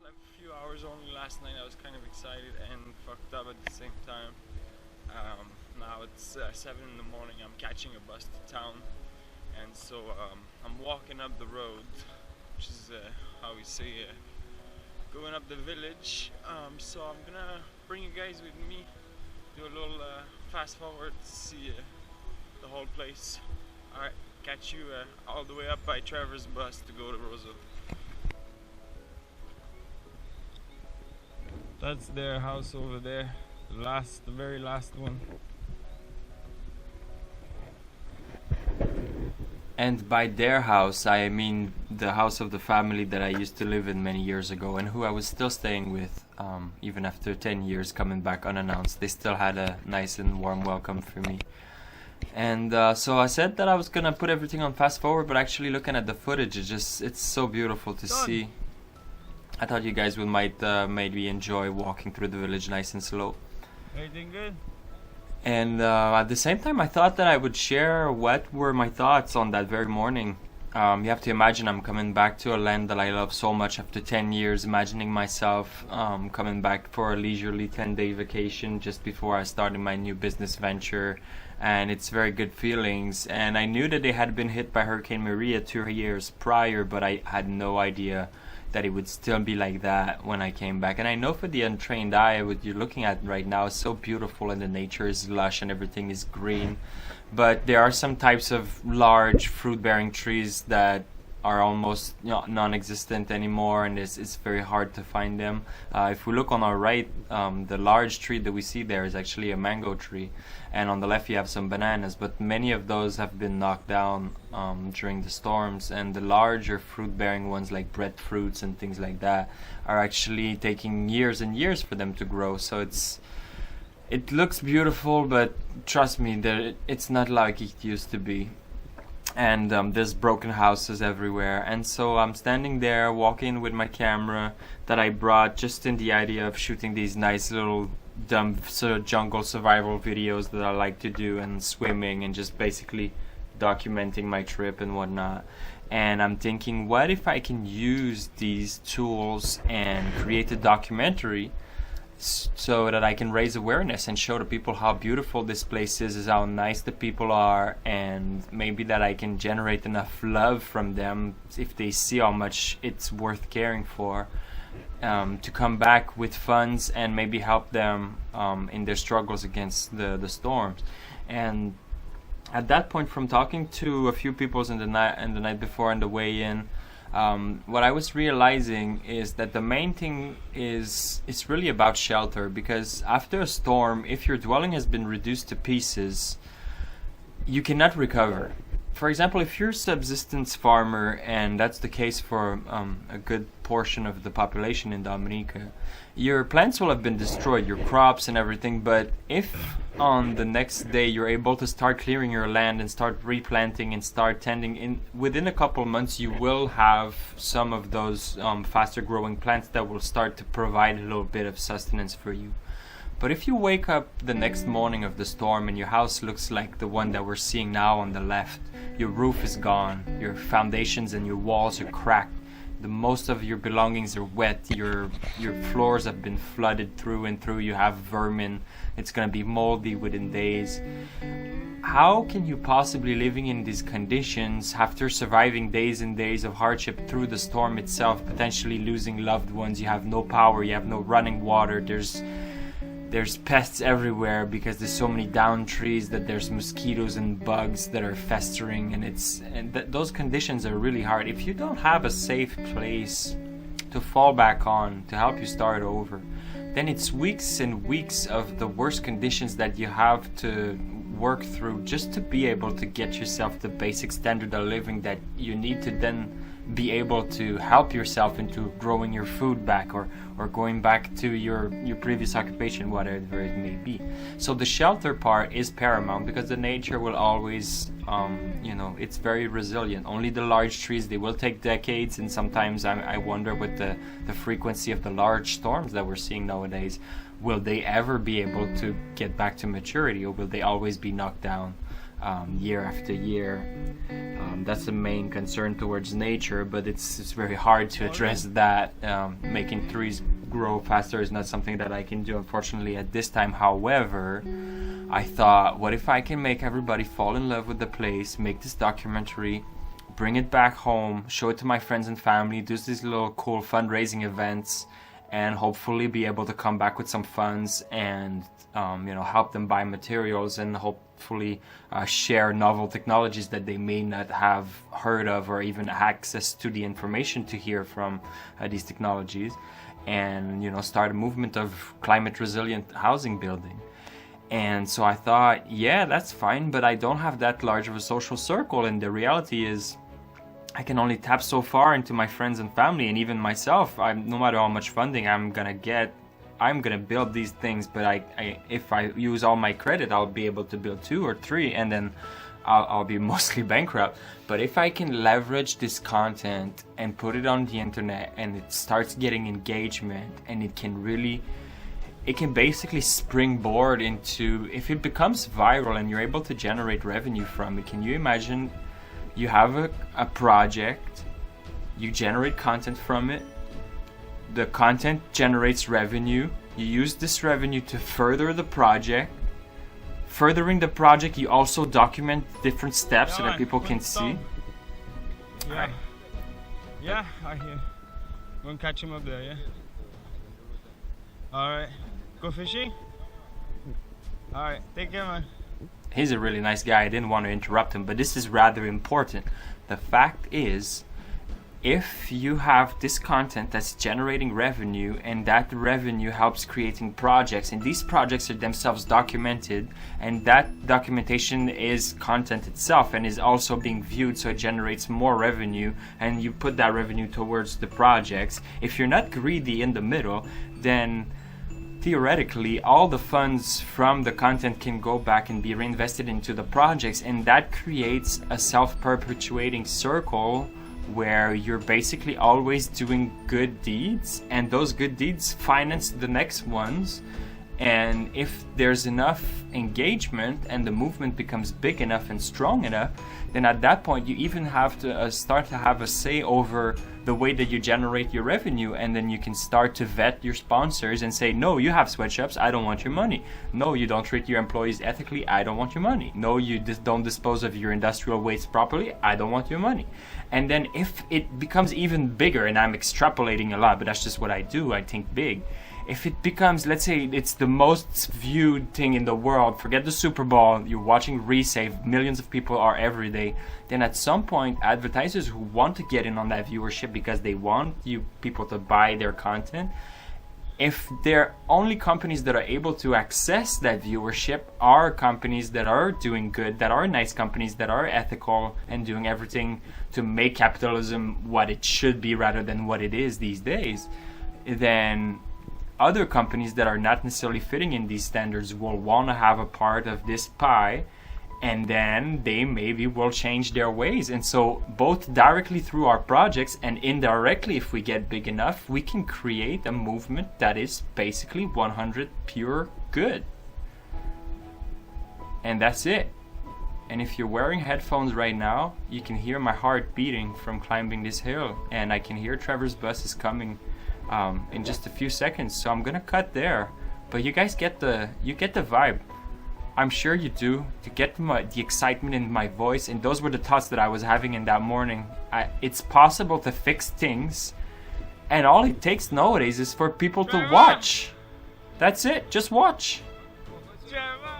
slept a few hours only last night. I was kind of excited and fucked up at the same time. Now it's 7 in the morning. I'm catching a bus to town, and so I'm walking up the road, which is how we say going up the village. So I'm gonna bring you guys with me, do a little fast forward to see the whole place. Alright, catch you all the way up by Trevor's bus to go to Roseau. That's their house over there, the very last one. And by their house, I mean the house of the family that I used to live in many years ago and who I was still staying with, even after 10 years coming back unannounced. They still had a nice and warm welcome for me. And so I said that I was gonna put everything on fast forward, but actually looking at the footage, it's so beautiful to see. I thought you guys might maybe enjoy walking through the village nice and slow. Everything good? And at the same time, I thought that I would share what were my thoughts on that very morning. You have to imagine I'm coming back to a land that I love so much after 10 years, imagining myself coming back for a leisurely 10-day vacation just before I started my new business venture. And it's very good feelings. And I knew that they had been hit by Hurricane Maria 2 years prior, but I had no idea that it would still be like that when I came back. And I know for the untrained eye, what you're looking at right now is so beautiful and the nature is lush and everything is green. But there are some types of large fruit-bearing trees that are almost non-existent anymore, and it's very hard to find them. If we look on our right, the large tree that we see there is actually a mango tree, and on the left you have some bananas, but many of those have been knocked down during the storms, and the larger fruit-bearing ones like breadfruits and things like that are actually taking years and years for them to grow. So it looks beautiful, but trust me, it's not like it used to be. And there's broken houses everywhere, and so I'm standing there walking with my camera that I brought just in the idea of shooting these nice little dumb sort of jungle survival videos that I like to do, and swimming and just basically documenting my trip and whatnot. And I'm thinking, what if I can use these tools and create a documentary so that I can raise awareness and show the people how beautiful this place is how nice the people are, and maybe that I can generate enough love from them if they see how much it's worth caring for, to come back with funds and maybe help them in their struggles against the storms. And at that point, from talking to a few people in the night before on the way in, what I was realizing is that the main thing is it's really about shelter, because after a storm, if your dwelling has been reduced to pieces, you cannot recover. For example, if you're a subsistence farmer, and that's the case for a good portion of the population in Dominica, your plants will have been destroyed, your crops and everything. But if on the next day you're able to start clearing your land and start replanting and start tending, within a couple months you will have some of those faster growing plants that will start to provide a little bit of sustenance for you. But if you wake up the next morning of the storm and your house looks like the one that we're seeing now on the left, your roof is gone, your foundations and your walls are cracked, the most of your belongings are wet, your floors have been flooded through and through, you have vermin, it's going to be moldy within days. How can you possibly, living in these conditions after surviving days and days of hardship through the storm itself, potentially losing loved ones, you have no power, you have no running water, there's pests everywhere because there's so many downed trees that there's mosquitoes and bugs that are festering, and those conditions are really hard. If you don't have a safe place to fall back on to help you start over, then it's weeks and weeks of the worst conditions that you have to work through just to be able to get yourself the basic standard of living that you need to then be able to help yourself into growing your food back, or going back to your previous occupation, whatever it may be. So the shelter part is paramount, because the nature will always it's very resilient. Only the large trees, they will take decades, and sometimes I wonder with the frequency of the large storms that we're seeing nowadays, will they ever be able to get back to maturity, or will they always be knocked down? year after year. That's the main concern towards nature, but it's very hard to address that. Making trees grow faster is not something that I can do, unfortunately, at this time. However, I thought, what if I can make everybody fall in love with the place, make this documentary, bring it back home, show it to my friends and family, do these little cool fundraising events, and hopefully be able to come back with some funds and help them buy materials, and hopefully share novel technologies that they may not have heard of or even access to the information to hear from these technologies, and start a movement of climate resilient housing building. And so I thought, yeah, that's fine, but I don't have that large of a social circle, and the reality is I can only tap so far into my friends and family, and even myself. No matter how much funding I'm gonna build these things, but if I use all my credit, I'll be able to build 2 or 3, and then I'll be mostly bankrupt. But if I can leverage this content and put it on the internet, and it starts getting engagement, and it can basically springboard into, if it becomes viral and you're able to generate revenue from it, can you imagine you have a project, you generate content from it, the content generates revenue, you use this revenue to further the project. Furthering the project, you also document different steps so that people can see. Yeah. Yeah, I hear. Go and catch him up there, yeah? Alright. Go fishing? Alright, take care, man. He's a really nice guy. I didn't want to interrupt him, but this is rather important. The fact is, if you have this content that's generating revenue, and that revenue helps creating projects, and these projects are themselves documented, and that documentation is content itself and is also being viewed, so it generates more revenue, and you put that revenue towards the projects. If you're not greedy in the middle, then theoretically all the funds from the content can go back and be reinvested into the projects, and that creates a self-perpetuating circle where you're basically always doing good deeds, and those good deeds finance the next ones. And if there's enough engagement and the movement becomes big enough and strong enough, then at that point you even have to start to have a say over the way that you generate your revenue, and then you can start to vet your sponsors and say, no, you have sweatshops, I don't want your money. No, you don't treat your employees ethically, I don't want your money. No, you don't dispose of your industrial waste properly, I don't want your money. And then if it becomes even bigger, and I'm extrapolating a lot, but that's just what I do, I think big. If it becomes, let's say it's the most viewed thing in the world, forget the Super Bowl, you're watching Resave, millions of people are every day, then at some point advertisers who want to get in on that viewership because they want you people to buy their content, if they're only companies that are able to access that viewership are companies that are doing good, that are nice companies, that are ethical and doing everything to make capitalism what it should be rather than what it is these days, then other companies that are not necessarily fitting in these standards will want to have a part of this pie, and then they maybe will change their ways. And so both directly through our projects and indirectly, if we get big enough, we can create a movement that is basically 100 pure good. And that's it. And if you're wearing headphones right now, you can hear my heart beating from climbing this hill, and I can hear Trevor's bus is coming in just a few seconds, so I'm gonna cut there. But you guys get the vibe. I'm sure you do. To get the excitement in my voice, and those were the thoughts that I was having in that morning. It's possible to fix things, and all it takes nowadays is for people to watch. That's it. Just watch. Trevor!